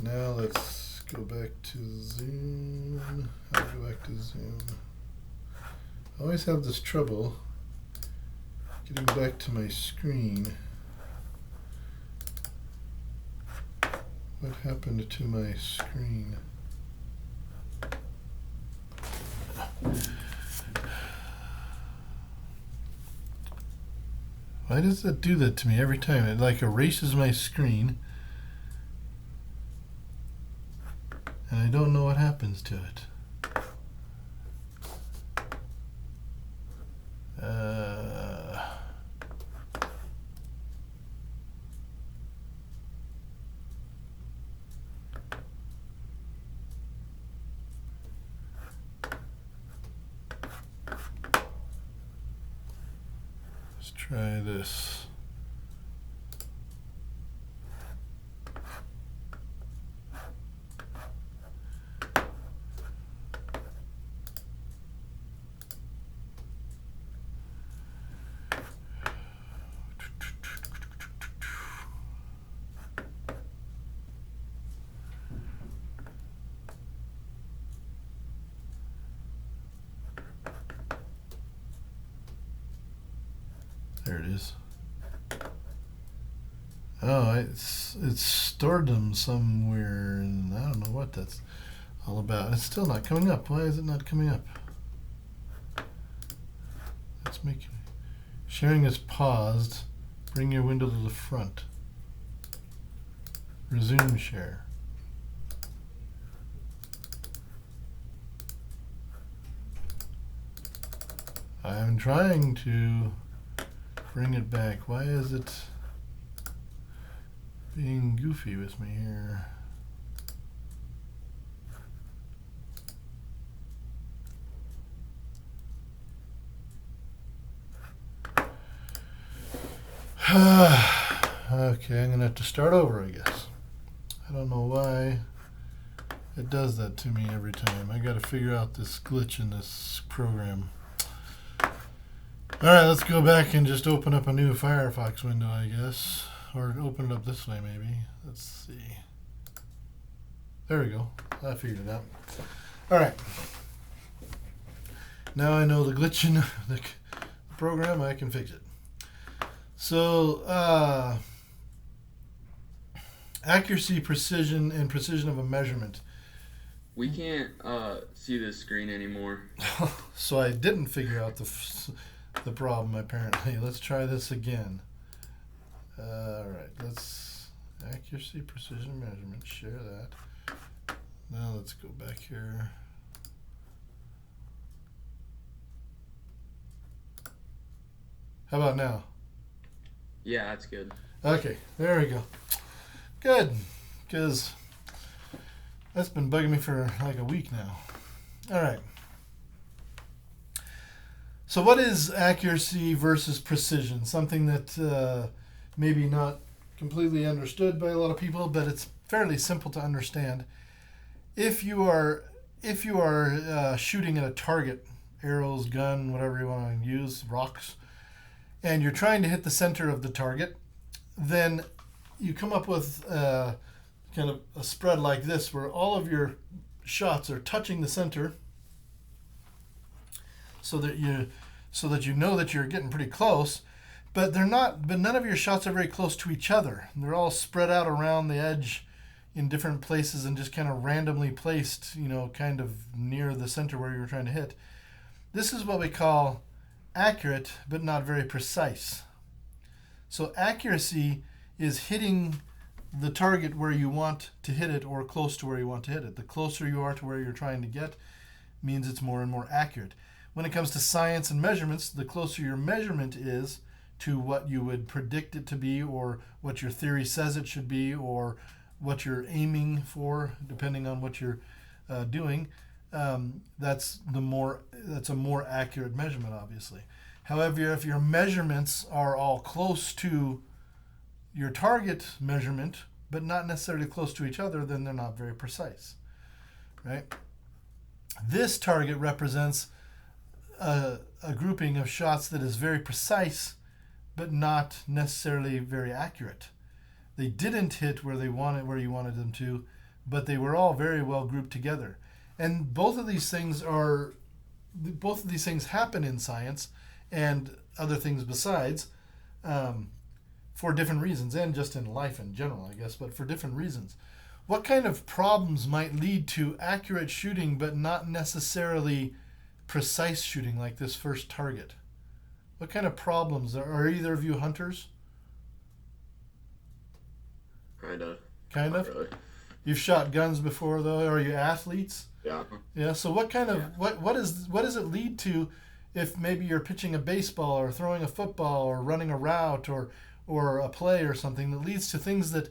now let's go back to Zoom. How do I go back to Zoom? I always have this trouble getting back to my screen. What happened to my screen? Why does that do that to me every time? It like erases my screen. And I don't know what happens to it. Let's try this. There it is. Oh, it's stored them somewhere, and I don't know what that's all about. It's still not coming up. Why is it not coming up? Let's make sharing is paused. Bring your window to the front. Resume share. I'm trying to bring it back. Why is it being goofy with me here? Okay, I'm gonna have to start over, I guess. I don't know why it does that to me every time. I gotta figure out this glitch in this program. Alright, let's go back and just open up a new Firefox window, I guess. Or open it up this way, maybe. Let's see. There we go. I figured it out. Alright. Now I know the glitch in the program, I can fix it. So, accuracy, precision, and precision of a measurement. We can't see the screen anymore. So I didn't figure out the problem, apparently. Let's try this again. Alright, let's accuracy, precision, measurement, share that. Now let's go back here. How about now? Yeah, that's good. Okay, there we go. Good, because that's been bugging me for like a week now. Alright. So what is accuracy versus precision? Something that maybe not completely understood by a lot of people, but it's fairly simple to understand. If you are shooting at a target, arrows, gun, whatever you want to use, rocks, and you're trying to hit the center of the target, then you come up with kind of a spread like this, where all of your shots are touching the center, so that you know that you're getting pretty close, but they're not. But none of your shots are very close to each other. They're all spread out around the edge in different places and just kind of randomly placed, kind of near the center where you're trying to hit. This is what we call accurate, but not very precise. So accuracy is hitting the target where you want to hit it, or close to where you want to hit it. The closer you are to where you're trying to get means it's more and more accurate. When it comes to science and measurements, the closer your measurement is to what you would predict it to be, or what your theory says it should be, or what you're aiming for, depending on what you're doing, that's a more accurate measurement, obviously. However, if your measurements are all close to your target measurement, but not necessarily close to each other, then they're not very precise, right? This target represents a grouping of shots that is very precise, but not necessarily very accurate. They didn't hit where you wanted them to, but they were all very well grouped together. And both of these things happen in science and other things besides, for different reasons, and just in life in general, I guess, but for different reasons. What kind of problems might lead to accurate shooting but not necessarily precise shooting like this first target? What kind of problems? Are either of you hunters? Kinda. Kind Not of? really. You've shot guns before, though. Are you athletes? Yeah. Yeah. So what kind of what does it lead to if maybe you're pitching a baseball or throwing a football or running a route or a play or something that leads to things that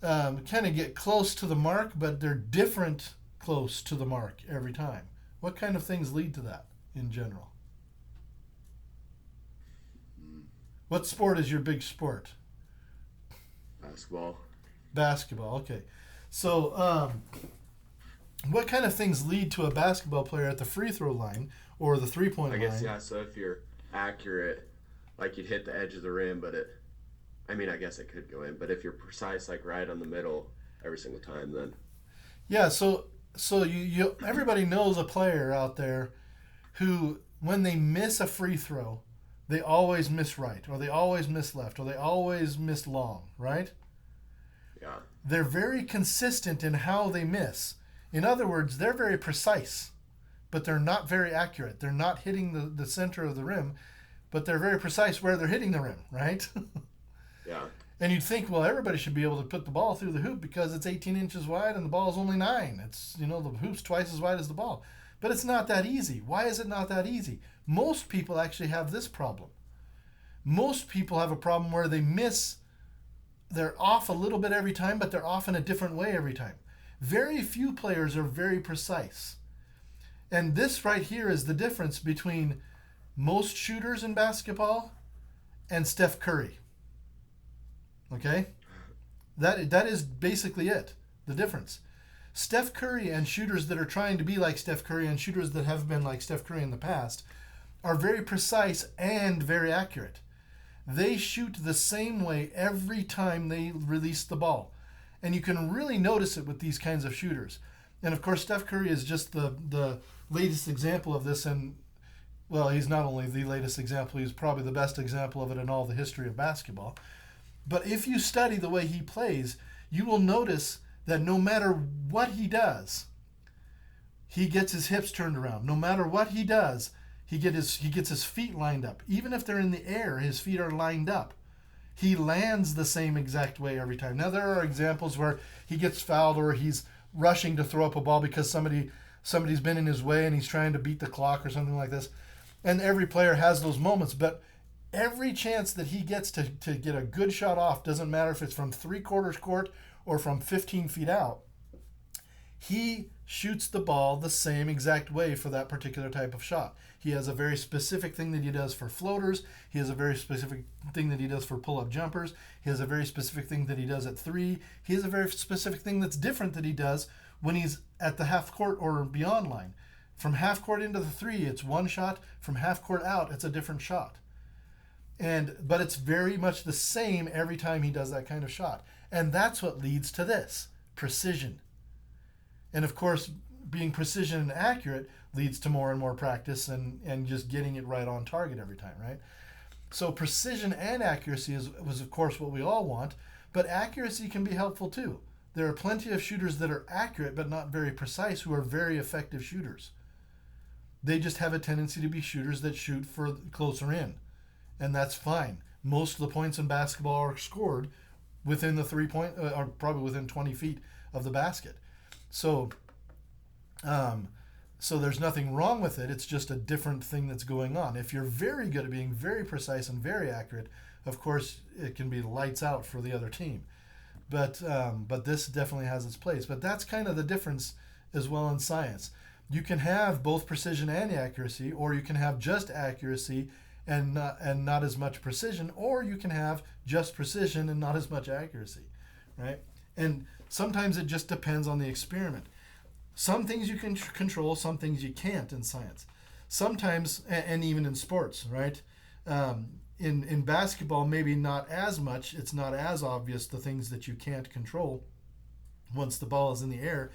kind of get close to the mark, but they're different close to the mark every time? What kind of things lead to that in general? What sport is your big sport? Basketball. Basketball. Okay. So, what kind of things lead to a basketball player at the free throw line or the 3-point line? I guess, yeah, so if you're accurate, like you'd hit the edge of the rim, but I guess it could go in, but if you're precise, like right on the middle every single time, then. Yeah, so you everybody knows a player out there who, when they miss a free throw, they always miss right, or they always miss left, or they always miss long, right? Yeah. They're very consistent in how they miss. In other words, they're very precise, but they're not very accurate. They're not hitting the center of the rim, but they're very precise where they're hitting the rim, right? Yeah. And you'd think, well, everybody should be able to put the ball through the hoop because it's 18 inches wide and the ball is only 9. It's, the hoop's twice as wide as the ball. But it's not that easy. Why is it not that easy? Most people actually have this problem. Most people have a problem where they're off a little bit every time, but they're off in a different way every time. Very few players are very precise. And this right here is the difference between most shooters in basketball and Steph Curry. Okay? That is basically it, the difference. Steph Curry and shooters that are trying to be like Steph Curry and shooters that have been like Steph Curry in the past are very precise and very accurate. They shoot the same way every time they release the ball. And you can really notice it with these kinds of shooters. And of course, Steph Curry is just the latest example of this. And, well, he's not only the latest example, he's probably the best example of it in all the history of basketball. But if you study the way he plays, you will notice that no matter what he does, he gets his hips turned around. No matter what he does, he gets his feet lined up. Even if they're in the air, his feet are lined up. He lands the same exact way every time. Now, there are examples where he gets fouled or he's rushing to throw up a ball because somebody's been in his way and he's trying to beat the clock or something like this. And every player has those moments, but every chance that he gets to get a good shot off, doesn't matter if it's from 3/4 court or from 15 feet out, he shoots the ball the same exact way for that particular type of shot. He has a very specific thing that he does for floaters. He has a very specific thing that he does for pull-up jumpers. He has a very specific thing that he does at 3. He has a very specific thing that's different that he does when he's at the half court or beyond line. From half court into the 3, it's one shot. From half court out, it's a different shot. But it's very much the same every time he does that kind of shot. And that's what leads to this, precision. And of course, being precision and accurate leads to more and more practice and just getting it right on target every time, right? So precision and accuracy was of course what we all want, but accuracy can be helpful too. There are plenty of shooters that are accurate but not very precise who are very effective shooters. They just have a tendency to be shooters that shoot for closer in, and that's fine. Most of the points in basketball are scored within the 3-point, or probably within 20 feet of the basket. So there's nothing wrong with it. It's just a different thing that's going on. If you're very good at being very precise and very accurate, of course, it can be lights out for the other team. But this definitely has its place. But that's kind of the difference as well in science. You can have both precision and accuracy, or you can have just accuracy and not as much precision, or you can have just precision and not as much accuracy, right? And sometimes it just depends on the experiment. Some things you can control, some things you can't in science. Sometimes, and even in sports, right? In basketball, maybe not as much. It's not as obvious the things that you can't control. once the ball is in the air.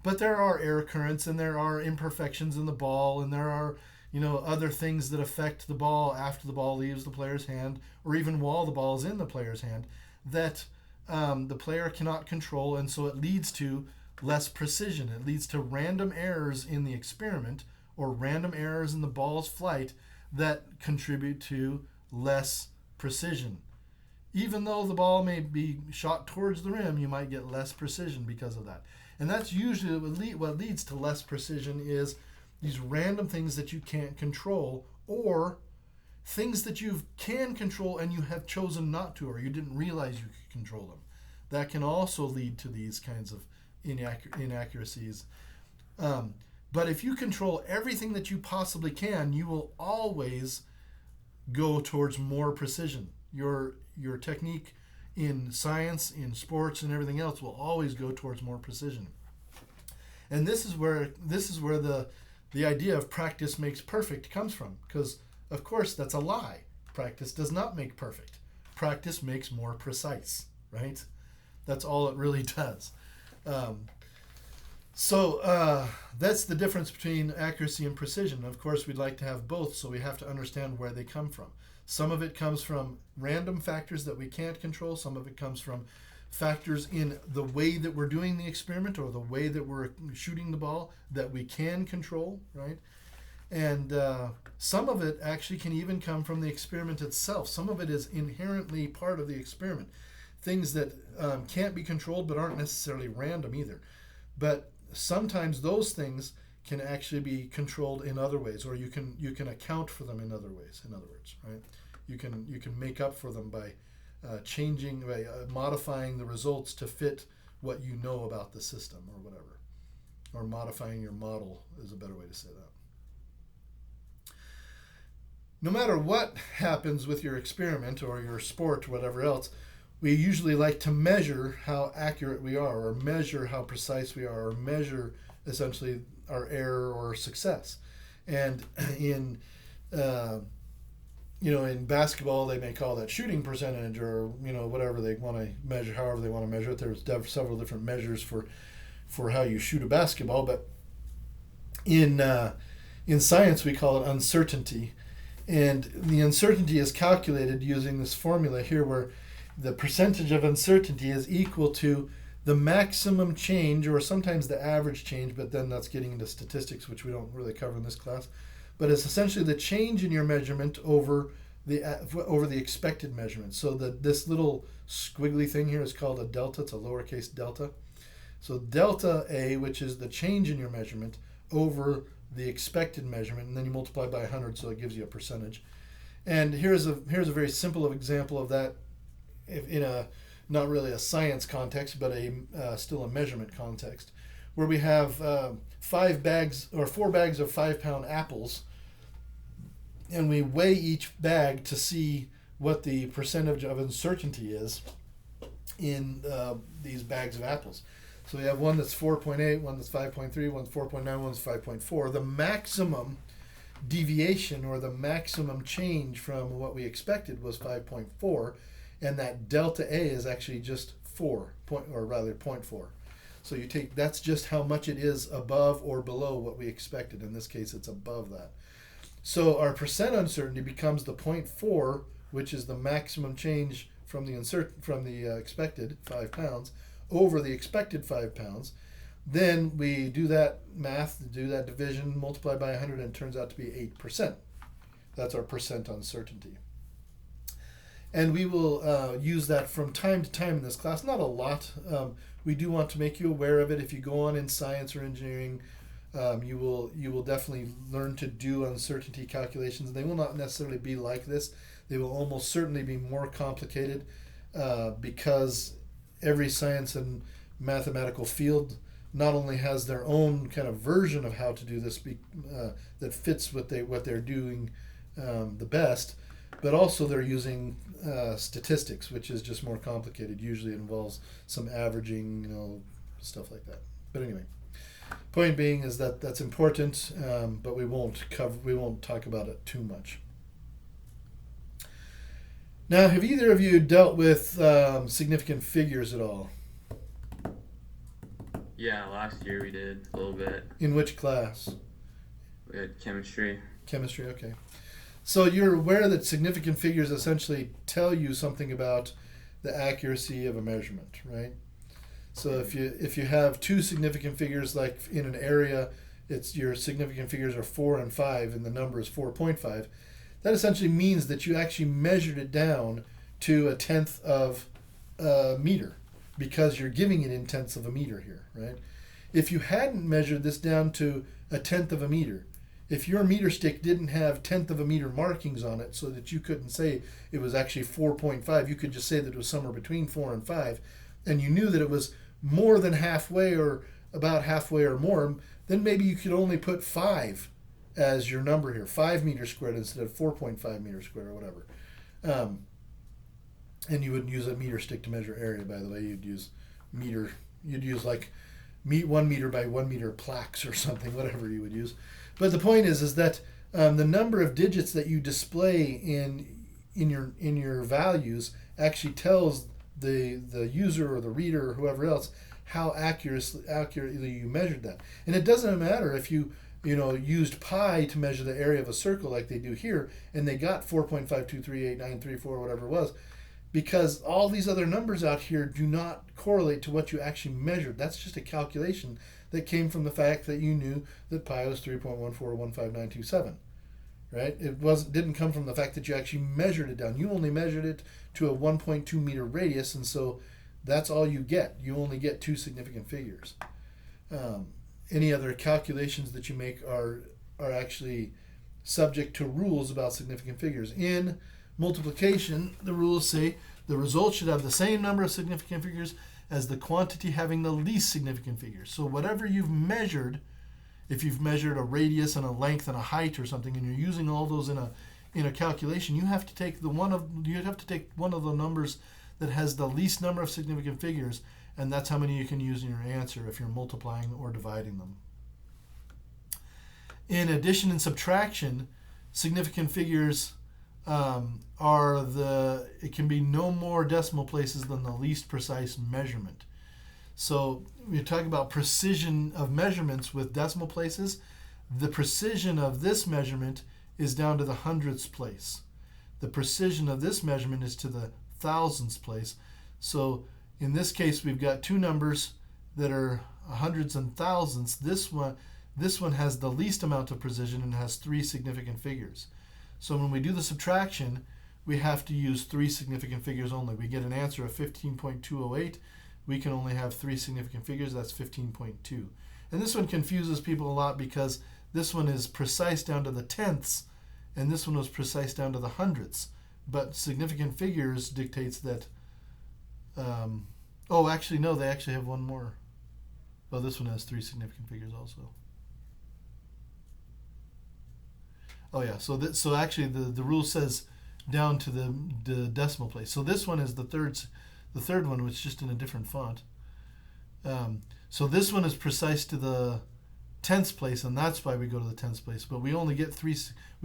But there are air currents and there are imperfections in the ball, and there are other things that affect the ball after the ball leaves the player's hand, or even while the ball is in the player's hand, that the player cannot control, and so it leads to less precision. It leads to random errors in the experiment or random errors in the ball's flight that contribute to less precision. Even though the ball may be shot towards the rim, you might get less precision because of that. And that's usually what leads to less precision, is these random things that you can't control, or things that you can control and you have chosen not to, or you didn't realize you could control them. That can also lead to these kinds of inaccuracies. But if you control everything that you possibly can, you will always go towards more precision. Your technique in science, in sports, and everything else will always go towards more precision. And this is where the idea of practice makes perfect comes from, because of course that's a lie. Practice does not make perfect. Practice makes more precise, right? That's all it really does. So that's the difference between accuracy and precision. Of course, we'd like to have both, so we have to understand where they come from. Some of it comes from random factors that we can't control. Some of it comes from factors in the way that we're doing the experiment or the way that we're shooting the ball that we can control, right? And some of it actually can even come from the experiment itself. Some of it is inherently part of the experiment. Things that can't be controlled but aren't necessarily random either. But sometimes those things can actually be controlled in other ways, or you can account for them in other ways. In other words, right? You can make up for them by modifying the results to fit what you know about the system or whatever, or modifying your model is a better way to say that. No matter what happens with your experiment or your sport or whatever else, we usually like to measure how accurate we are, or measure how precise we are, or measure essentially our error or success. And in in basketball, they may call that shooting percentage, or whatever they want to measure, however they want to measure it. There's several different measures for how you shoot a basketball, but in science we call it uncertainty, and the uncertainty is calculated using this formula here, where the percentage of uncertainty is equal to the maximum change, or sometimes the average change, but then that's getting into statistics, which we don't really cover in this class. But it's essentially the change in your measurement over the expected measurement. So this little squiggly thing here is called a delta. It's a lowercase delta. So delta A, which is the change in your measurement over the expected measurement, and then you multiply by 100, so it gives you a percentage. And here's a very simple example of that in a not really a science context, but still a measurement context, where we have 4 bags of 5-pound apples, and we weigh each bag to see what the percentage of uncertainty is in these bags of apples. So we have one that's 4.8, one that's 5.3, one's 4.9, one's 5.4. The maximum deviation, or the maximum change from what we expected, was 5.4, and that delta A is actually just 0.4. So that's just how much it is above or below what we expected. In this case, it's above that. So our percent uncertainty becomes the 0.4, which is the maximum change from the expected 5 pounds over the expected 5 pounds. Then we do that math, do that division, multiply by 100, and it turns out to be 8%. That's our percent uncertainty. And we will use that from time to time in this class. Not a lot. We do want to make you aware of it. If you go on in science or engineering, you will definitely learn to do uncertainty calculations. They will not necessarily be like this. They will almost certainly be more complicated because every science and mathematical field not only has their own kind of version of how to do this that fits what they're doing the best, but also they're using statistics, which is just more complicated. Usually involves some averaging, stuff like that. But anyway, point being is that that's important, but we won't talk about it too much. Now, have either of you dealt with significant figures at all? Yeah, last year we did a little bit. In which class? We had chemistry. Chemistry, okay. So you're aware that significant figures essentially tell you something about the accuracy of a measurement, right? So if you have two significant figures, like in an area, it's your significant figures are 4 and 5, and the number is 4.5. That essentially means that you actually measured it down to a tenth of a meter, because you're giving it in tenths of a meter here, right? If you hadn't measured this down to a tenth of a meter, if your meter stick didn't have tenth of a meter markings on it so that you couldn't say it was actually 4.5, you could just say that it was somewhere between 4 and 5, and you knew that it was more than halfway or about halfway or more, then maybe you could only put 5 as your number here, 5 meters squared instead of 4.5 meters squared or whatever. And you wouldn't use a meter stick to measure area, by the way. You'd use like 1 meter by 1 meter plaques or something, whatever you would use. But the point is that the number of digits that you display in your values actually tells the user or the reader or whoever else how accurately you measured that. And it doesn't matter if you used pi to measure the area of a circle like they do here, and they got 4.5238934, whatever it was, because all these other numbers out here do not correlate to what you actually measured. That's just a calculation that came from the fact that you knew that pi was 3.1415927, right? Didn't come from the fact that you actually measured it down. You only measured it to a 1.2 meter radius, and so that's all you get. You only get two significant figures. Any other calculations that you make are actually subject to rules about significant figures. In multiplication, the rules say the result should have the same number of significant figures as the quantity having the least significant figures. So whatever you've measured, if you've measured a radius and a length and a height or something, and you're using all those in a calculation, you have to take one of the numbers that has the least number of significant figures, and that's how many you can use in your answer if you're multiplying or dividing them. In addition and subtraction, significant figures it can be no more decimal places than the least precise measurement. So we're talking about precision of measurements with decimal places. The precision of this measurement is down to the hundredths place. The precision of this measurement is to the thousandths place. So in this case, we've got two numbers that are hundreds and thousandths. This one has the least amount of precision and has 3 significant figures. So when we do the subtraction, we have to use 3 significant figures only. We get an answer of 15.208. We can only have 3 significant figures. That's 15.2. And this one confuses people a lot because this one is precise down to the tenths, and this one was precise down to the hundredths. But significant figures dictates that. Actually, no, they actually have one more. Well, this one has 3 significant figures also. Oh yeah, so actually the rule says down to the decimal place. So this one is the third one, which is just in a different font. So this one is precise to the tenths place, and that's why we go to the tenths place. But we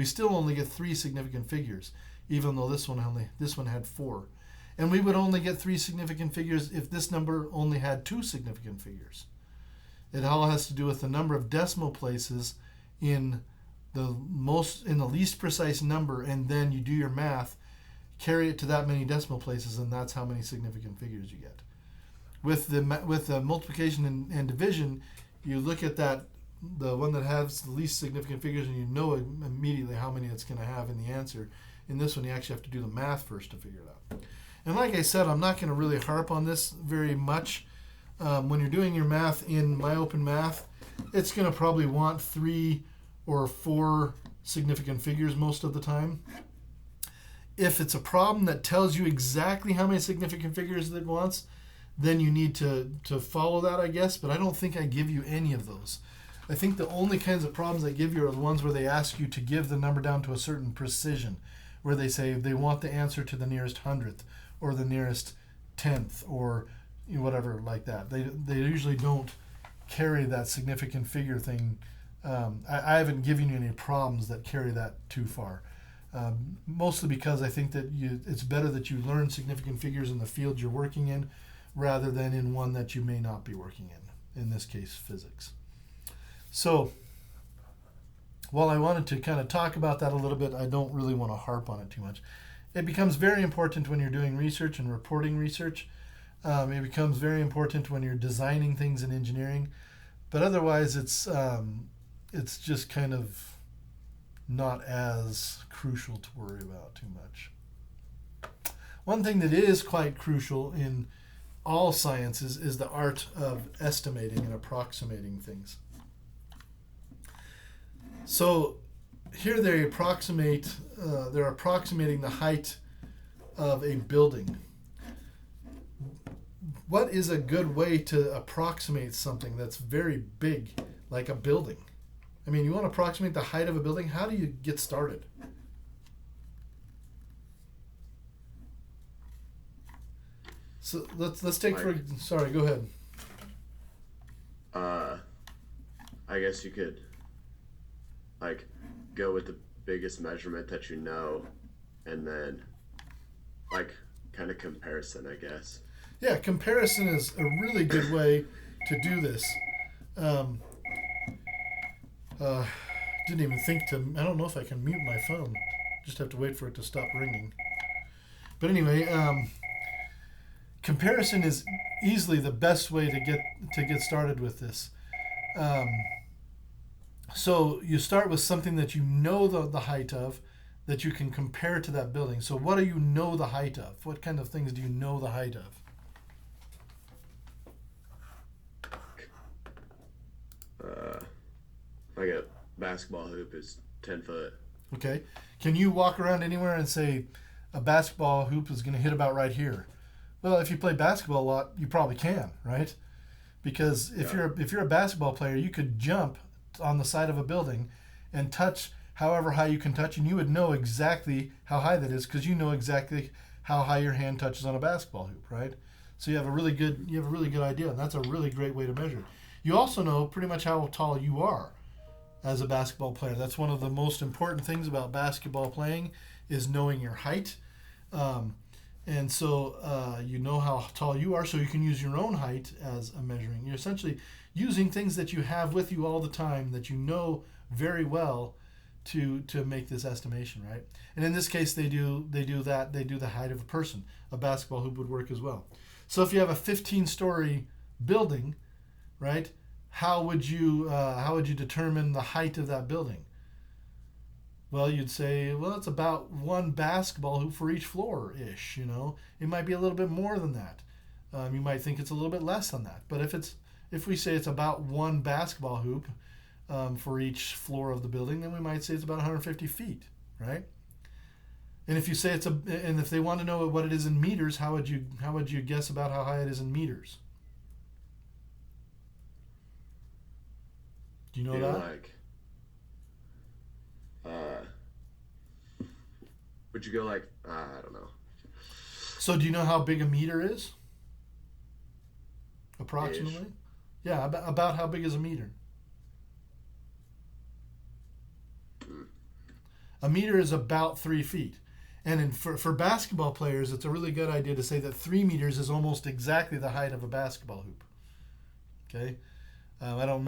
still only get 3 significant figures, even though this one had 4. And we would only get 3 significant figures if this number only had 2 significant figures. It all has to do with the number of decimal places in the least precise number, and then you do your math, carry it to that many decimal places, and that's how many significant figures you get. With the multiplication and division, you look at the one that has the least significant figures, and you know immediately how many it's going to have in the answer. In this one, you actually have to do the math first to figure it out. And like I said, I'm not going to really harp on this very much. When you're doing your math in MyOpenMath, it's going to probably want 3 or 4 significant figures most of the time. If it's a problem that tells you exactly how many significant figures it wants, then you need to follow that, I guess, but I don't think I give you any of those. I think the only kinds of problems I give you are the ones where they ask you to give the number down to a certain precision, where they say they want the answer to the nearest hundredth or the nearest tenth or whatever like that. They usually don't carry that significant figure thing. I haven't given you any problems that carry that too far. Mostly because I think that it's better that you learn significant figures in the field you're working in rather than in one that you may not be working in. in this case physics. So while I wanted to kind of talk about that a little bit, I don't really want to harp on it too much. It becomes very important when you're doing research and reporting research. It becomes very important when you're designing things in engineering, but otherwise it's just kind of not as crucial to worry about too much. One thing that is quite crucial in all sciences is the art of estimating and approximating things. So here they're approximating the height of a building. What is a good way to approximate something that's very big, like a building? I mean, you want to approximate the height of a building? How do you get started? So let's take sorry, go ahead. I guess you could like go with the biggest measurement that you know, and then like kind of comparison, I guess. Yeah, comparison is a really good way to do this. Didn't even think to. I don't know if I can mute my phone. Just have to wait for it to stop ringing. But anyway, comparison is easily the best way to get started with this. So you start with something that you know the height of, that you can compare to that building. So what do you know the height of? What kind of things do you know the height of? Like a basketball hoop is 10 foot. Okay. Can you walk around anywhere and say a basketball hoop is going to hit about right here? Well, if you play basketball a lot, you probably can, right? Because if you're a basketball player, you could jump on the side of a building and touch however high you can touch, and you would know exactly how high that is because you know exactly how high your hand touches on a basketball hoop, right? So you have a really good idea, and that's a really great way to measure. You also know pretty much how tall you are as a basketball player. That's one of the most important things about basketball playing is knowing your height. And so you know how tall you are, so you can use your own height as a measuring. You're essentially using things that you have with you all the time that you know very well to make this estimation, right? And in this case, they do the height of a person. A basketball hoop would work as well. So if you have a 15-story building, right? How would you determine the height of that building? Well, you'd say, well, it's about one basketball hoop for each floor-ish, you know. It might be a little bit more than that. You might think it's a little bit less than that. But if we say it's about one basketball hoop for each floor of the building, then we might say it's about 150 feet, right? And if you say and if they want to know what it is in meters, how would you guess about how high it is in meters? Do you know that? Would you go like, I don't know. So do you know how big a meter is? Approximately? Ish. Yeah, about how big is a meter? A meter is about 3 feet. And for basketball players, it's a really good idea to say that 3 meters is almost exactly the height of a basketball hoop. Okay? I don't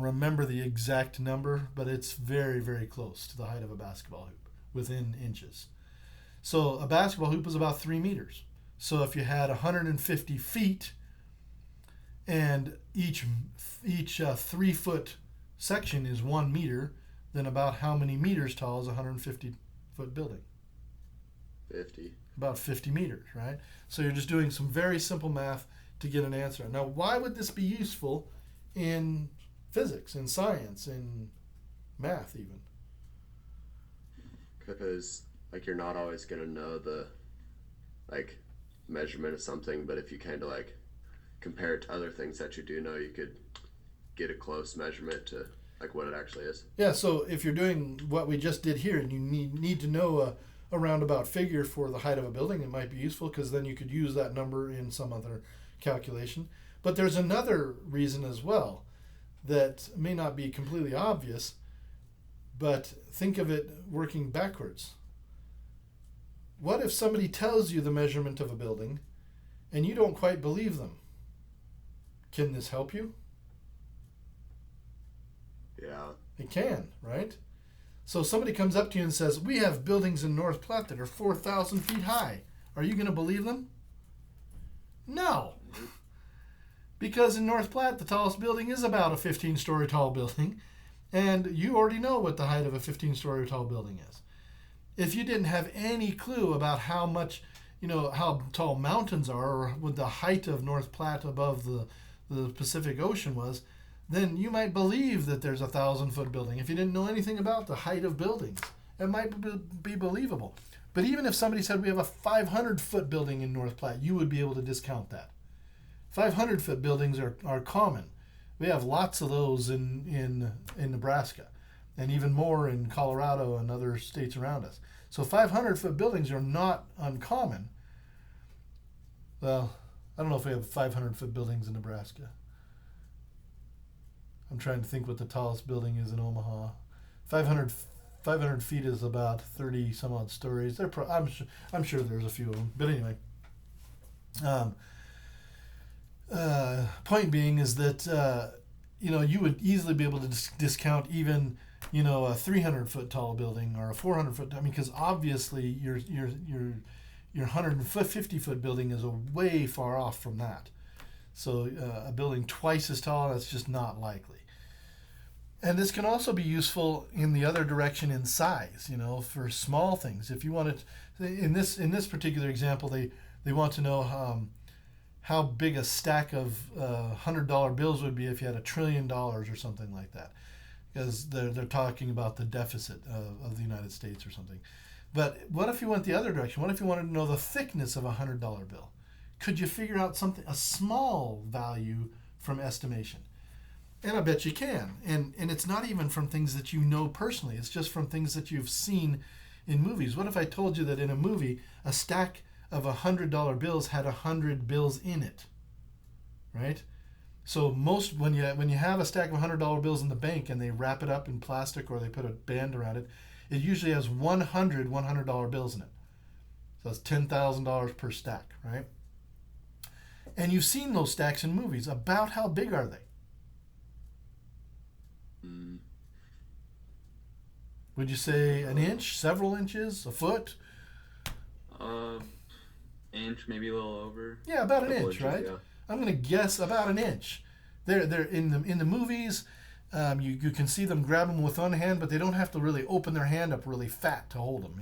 remember the exact number, but it's very, very close to the height of a basketball hoop, within inches. So a basketball hoop is about 3 meters. So if you had 150 feet, and each 3-foot section is 1 meter, then about how many meters tall is a 150-foot building? 50. About 50 meters, right? So you're just doing some very simple math to get an answer. Now, why would this be useful in physics, in science, in math even? Because like you're not always going to know the like measurement of something, but if you kind of like compare it to other things that you do know, you could get a close measurement to like what it actually is. Yeah, so if you're doing what we just did here and you need to know a roundabout figure for the height of a building, it might be useful because then you could use that number in some other calculation. But there's another reason as well that may not be completely obvious, but think of it working backwards. What if somebody tells you the measurement of a building and you don't quite believe them? Can this help you? Yeah. It can, right? So somebody comes up to you and says, we have buildings in North Platte that are 4,000 feet high. Are you going to believe them? No. Because in North Platte, the tallest building is about a 15-story tall building. And you already know what the height of a 15-story tall building is. If you didn't have any clue about how much, how tall mountains are, or what the height of North Platte above the Pacific Ocean was, then you might believe that there's a 1,000-foot building. If you didn't know anything about the height of buildings, it might be believable. But even if somebody said we have a 500-foot building in North Platte, you would be able to discount that. 500-foot buildings are common. We have lots of those in Nebraska, and even more in Colorado and other states around us. So 500-foot buildings are not uncommon. Well, I don't know if we have 500-foot buildings in Nebraska. I'm trying to think what the tallest building is in Omaha. 500 feet is about 30 some odd stories. I'm sure there's a few of them. But anyway, point being is that you would easily be able to discount even a 300-foot tall building or a 400-foot. I mean, because obviously your 150-foot building is way far off from that. So a building twice as tall, that's just not likely. And this can also be useful in the other direction in size, for small things. If you wanted, in this particular example, they want to know how big a stack of $100 bills would be if you had $1 trillion or something like that, because they're talking about the deficit of the United States or something. But what if you went the other direction? What if you wanted to know the thickness of a $100 bill? Could you figure out a small value from estimation? And I bet you can. And it's not even from things that you know personally. It's just from things that you've seen in movies. What if I told you that in a movie, a stack of $100 bills had 100 bills in it, right? So when you have a stack of $100 bills in the bank and they wrap it up in plastic or they put a band around it, it usually has 100 $100 bills in it. So it's $10,000 per stack, right? And you've seen those stacks in movies. About how big are they? Would you say an inch, several inches, a foot? Inch, maybe a little over. Yeah, about an inch, inches, right? yeah. I'm going to guess about an inch. They're in the movies. You can see them grab them with one hand, but they don't have to really open their hand up really fat to hold them.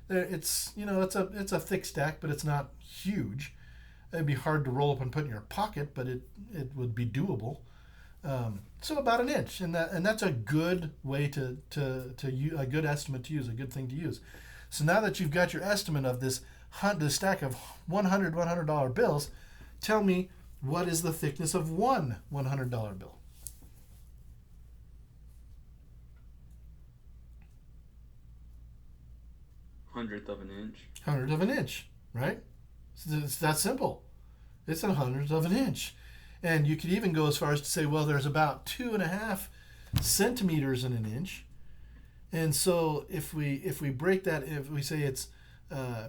It's a thick stack, but it's not huge. It'd be hard to roll up and put in your pocket, but it would be doable. So about an inch, and that's a good way to use, a good estimate to use, a good thing to use. So now that you've got your estimate of this stack of $100 bills, tell me, what is the thickness of one $100 bill? Hundredth of an inch. Hundredth of an inch, right? It's that simple. It's a hundredth of an inch. And you could even go as far as to say, well, there's about 2.5 centimeters in an inch. And so if we break that, if we say it's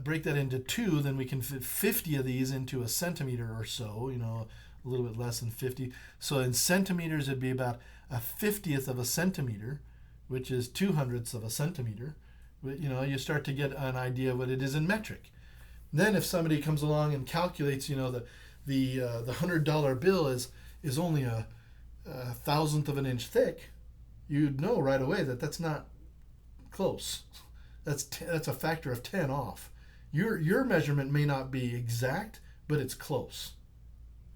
break that into 2, then we can fit 50 of these into a centimeter or so, a little bit less than 50. So in centimeters, it'd be about a 50th of a centimeter, which is 200ths of a centimeter. You start to get an idea of what it is in metric. Then if somebody comes along and calculates, the $100 bill is only a thousandth of an inch thick, you'd know right away that that's not close. That's a factor of 10 off. Your measurement may not be exact, but it's close,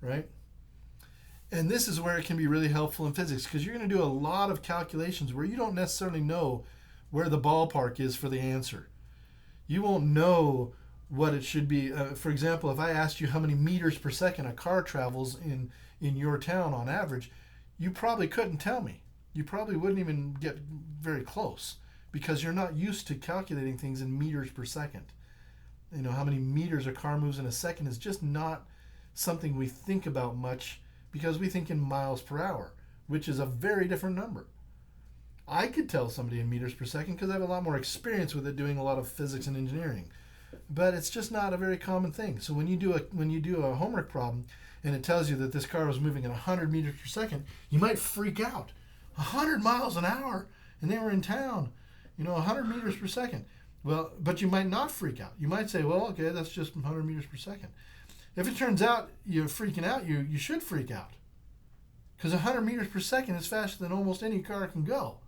right? And this is where it can be really helpful in physics, because you're going to do a lot of calculations where you don't necessarily know where the ballpark is for the answer. You won't know what it should be. For example, if I asked you how many meters per second a car travels in your town on average, you probably couldn't tell me. You probably wouldn't even get very close, because you're not used to calculating things in meters per second. How many meters a car moves in a second is just not something we think about much, because we think in miles per hour, which is a very different number. I could tell somebody in meters per second because I have a lot more experience with it, doing a lot of physics and engineering. But it's just not a very common thing. So when you do a homework problem and it tells you that this car was moving at 100 meters per second, you might freak out. 100 miles an hour, and they were in town, 100 meters per second. Well, but you might not freak out. You might say, well, okay, that's just 100 meters per second. If it turns out you're freaking out, you should freak out. Because 100 meters per second is faster than almost any car can go.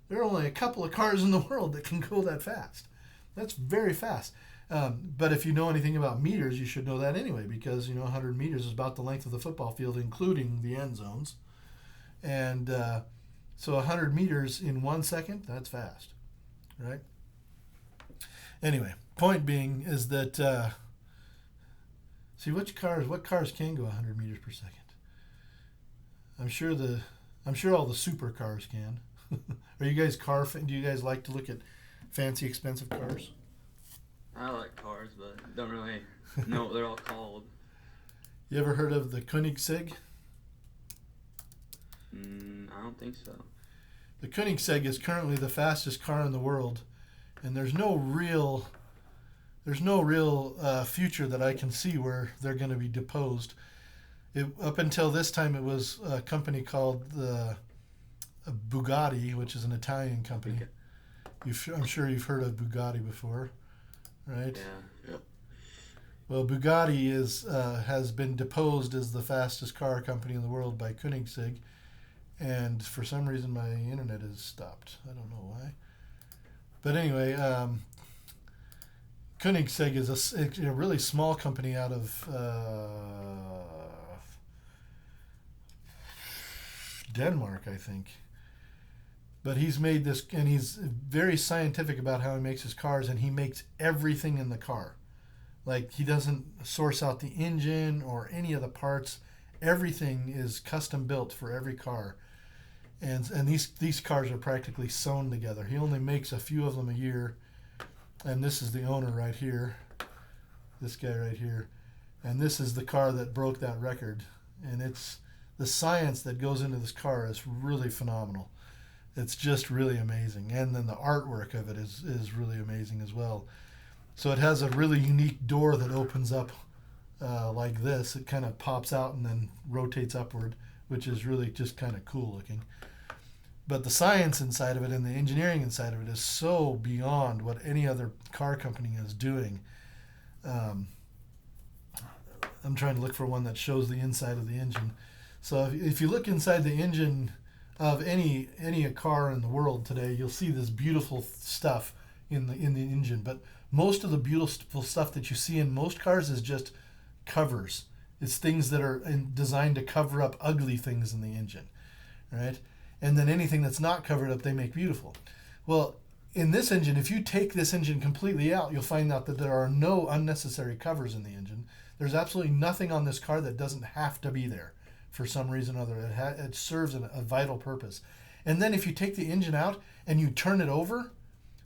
There are only a couple of cars in the world that can go that fast. That's very fast. But if you know anything about meters, you should know that anyway, because 100 meters is about the length of the football field, including the end zones. And so 100 meters in 1 second, that's fast, right? Anyway, point being is that see what cars can go 100 meters per second. I'm sure all the supercars can. Are you guys do you guys like to look at fancy, expensive cars? I like cars, but don't really know what they're all called. You ever heard of the Koenigsegg? I don't think so. The Koenigsegg is currently the fastest car in the world, and there's no real future that I can see where they're going to be deposed. Up until this time, it was a company called the Bugatti, which is an Italian company. I'm sure you've heard of Bugatti before, right? Yeah. Yep. Well, Bugatti has been deposed as the fastest car company in the world by Koenigsegg, and for some reason my internet has stopped. I don't know why. But anyway, Koenigsegg is a really small company out of Denmark, I think. But he's made this, and he's very scientific about how he makes his cars, and he makes everything in the car. Like, he doesn't source out the engine or any of the parts. Everything is custom built for every car. And these cars are practically sewn together. He only makes a few of them a year. And this is the owner right here. This guy right here. And this is the car that broke that record. And it's the science that goes into this car is really phenomenal. It's just really amazing. And then the artwork of it is really amazing as well. So it has a really unique door that opens up like this. It kind of pops out and then rotates upward, which is really just kind of cool looking. But the science inside of it and the engineering inside of it is so beyond what any other car company is doing. I'm trying to look for one that shows the inside of the engine. So if you look inside the engine of any car in the world today, you'll see this beautiful stuff in the engine. But most of the beautiful stuff that you see in most cars is just covers. It's things that are designed to cover up ugly things in the engine, right? And then anything that's not covered up, they make beautiful. Well, in this engine, if you take this engine completely out, you'll find out that there are no unnecessary covers in the engine. There's absolutely nothing on this car that doesn't have to be there for some reason or other. It serves a vital purpose. And then if you take the engine out and you turn it over,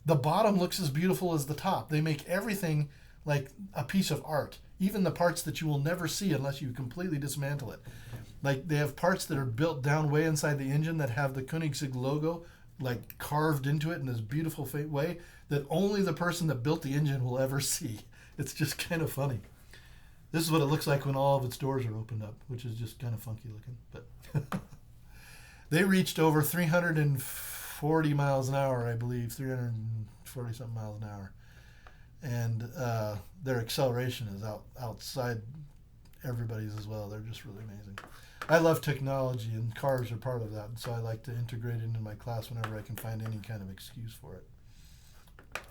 the bottom looks as beautiful as the top. They make everything like a piece of art, even the parts that you will never see unless you completely dismantle it. Like, they have parts that are built down way inside the engine that have the Koenigsegg logo like carved into it in this beautiful way that only the person that built the engine will ever see. It's just kind of funny. This is what it looks like when all of its doors are opened up, which is just kind of funky looking. But they reached over 340 miles an hour, I believe, 340 something miles an hour. And their acceleration is outside everybody's as well. They're just really amazing. I love technology, and cars are part of that, and so I like to integrate it into my class whenever I can find any kind of excuse for it,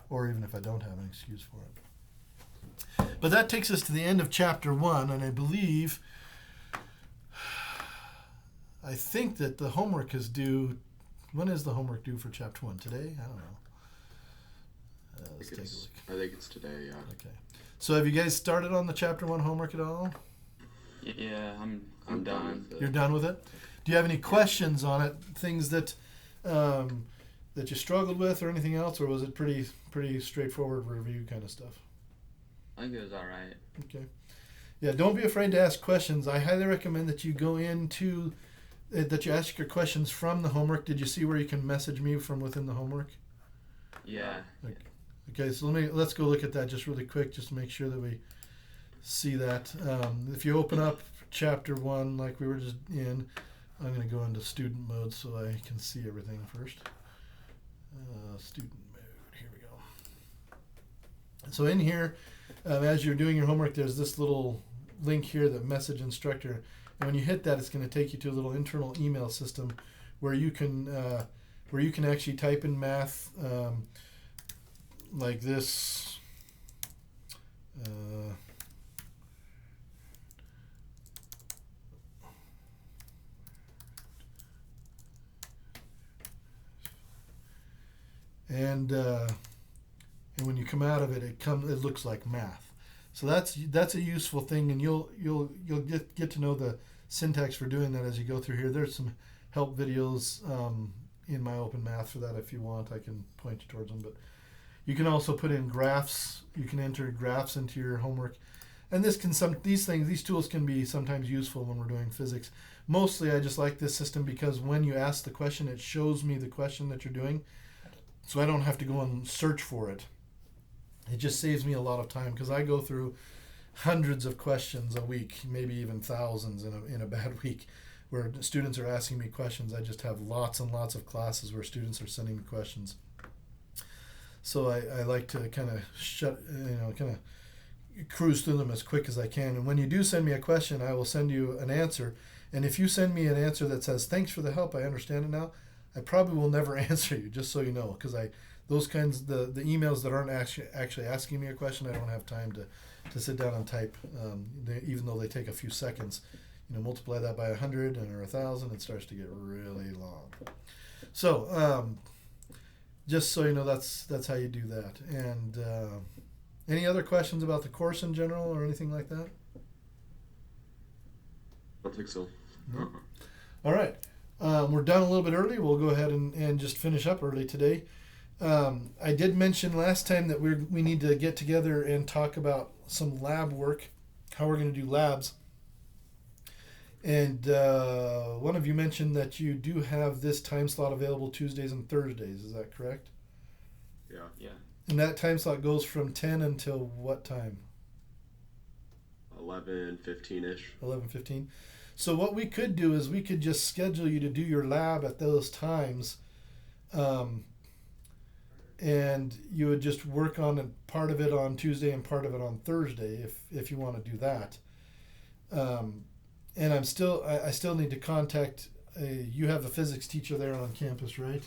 or even if I don't have an excuse for it. But that takes us to the end of chapter 1, and I think that the homework is due. When is the homework due for chapter 1? Today? I don't know. Let's take a look. I think it's today, yeah. Okay. So have you guys started on the chapter 1 homework at all? Yeah, I'm done. You're done with it? Do you have any questions on it? Things that that you struggled with or anything else, or was it pretty straightforward review kind of stuff? I think it was all right. Okay. Yeah, don't be afraid to ask questions. I highly recommend that you go into that you ask your questions from the homework. Did you see where you can message me from within the homework? Yeah. Okay, so let's go look at that just really quick, just to make sure that we see that. If you open up chapter 1, like we were just in, I'm going to go into student mode so I can see everything first. Student mode, here we go. So in here, as you're doing your homework, there's this little link here that message instructor. And when you hit that, it's going to take you to a little internal email system where you can actually type in math like this. And when you come out of it, it looks like math. So that's a useful thing, and you'll get to know the syntax for doing that as you go through here. There's some help videos in my open math for that. If you want, I can point you towards them. But you can also put in graphs. You can enter graphs into your homework, and these tools can be sometimes useful when we're doing physics. Mostly, I just like this system because when you ask the question, it shows me the question that you're doing. So I don't have to go and search for it. It just saves me a lot of time because I go through hundreds of questions a week, maybe even thousands in a bad week, where students are asking me questions. I just have lots and lots of classes where students are sending me questions. So I like to kind of cruise through them as quick as I can. And when you do send me a question, I will send you an answer. And if you send me an answer that says, "Thanks for the help, I understand it now," I probably will never answer you, just so you know, because the emails that aren't actually asking me a question, I don't have time to sit down and type, even though they take a few seconds. Multiply that by 100 or 1,000, it starts to get really long. So just so you know, that's how you do that. And any other questions about the course in general or anything like that? I don't think so. No? All right. We're done a little bit early. We'll go ahead and just finish up early today. I did mention last time that we need to get together and talk about some lab work, how we're going to do labs. And one of you mentioned that you do have this time slot available Tuesdays and Thursdays. Is that correct? Yeah. Yeah. And that time slot goes from 10 until what time? 11:15-ish. 11:15. So what we could do is we could just schedule you to do your lab at those times, and you would just work on part of it on Tuesday and part of it on Thursday if you want to do that. And I still need to contact. You have a physics teacher there on campus, right?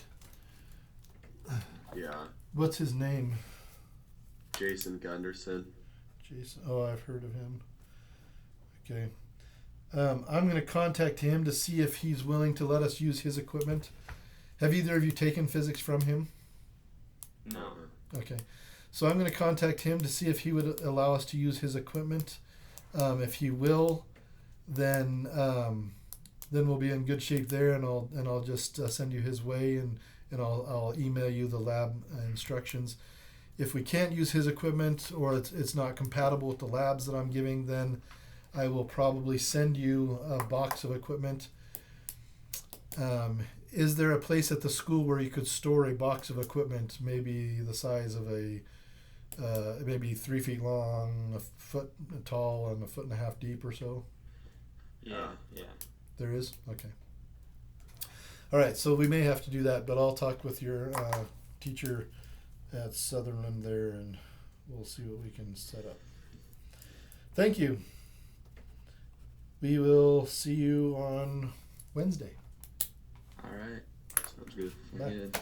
Yeah. What's his name? Jason Gunderson. Jason. Oh, I've heard of him. Okay. I'm going to contact him to see if he's willing to let us use his equipment. Have either of you taken physics from him? No. Okay. So I'm going to contact him to see if he would allow us to use his equipment. If he will, then we'll be in good shape there, and I'll just send you his way, and I'll email you the lab instructions. If we can't use his equipment or it's not compatible with the labs that I'm giving, then I will probably send you a box of equipment. Is there a place at the school where you could store a box of equipment, maybe the size of maybe 3 feet long, a foot tall, and 1.5 feet deep or so? Yeah. Yeah. There is? Okay. All right, so we may have to do that, but I'll talk with your teacher at Sutherland there, and we'll see what we can set up. Thank you. We will see you on Wednesday. All right. Sounds good. We're Bye. good.